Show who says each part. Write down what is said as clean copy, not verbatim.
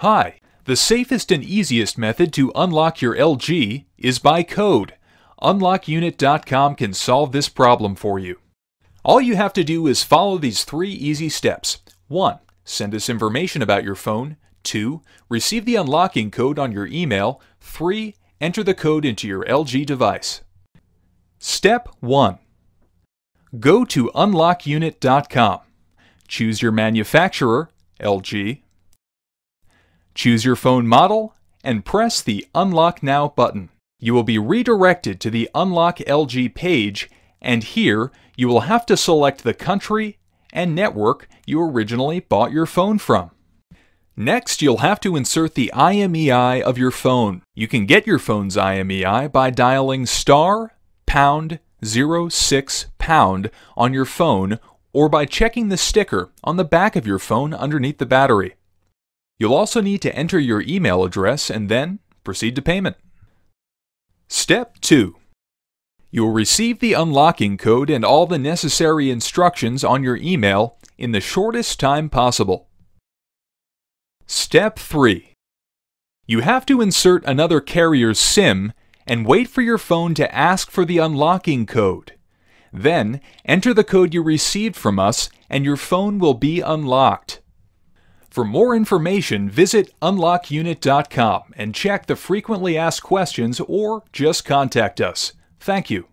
Speaker 1: Hi, the safest and easiest method to unlock your LG is by code. UnlockUnit.com can solve this problem for you. All you have to do is follow these 3 easy steps. 1. Send us information about your phone. 2. Receive the unlocking code on your email. 3. Enter the code into your LG device. Step 1. Go to UnlockUnit.com. Choose your manufacturer, LG. Choose your phone model and press the Unlock Now button. You will be redirected to the Unlock LG page, and here you will have to select the country and network you originally bought your phone from. Next, you'll have to insert the IMEI of your phone. You can get your phone's IMEI by dialing *#06# on your phone, or by checking the sticker on the back of your phone underneath the battery. You'll also need to enter your email address and then proceed to payment. Step 2. You will receive the unlocking code and all the necessary instructions on your email in the shortest time possible. Step 3. You have to insert another carrier's SIM and wait for your phone to ask for the unlocking code. Then, enter the code you received from us and your phone will be unlocked. For more information, visit UnlockUnit.com and check the frequently asked questions or just contact us. Thank you.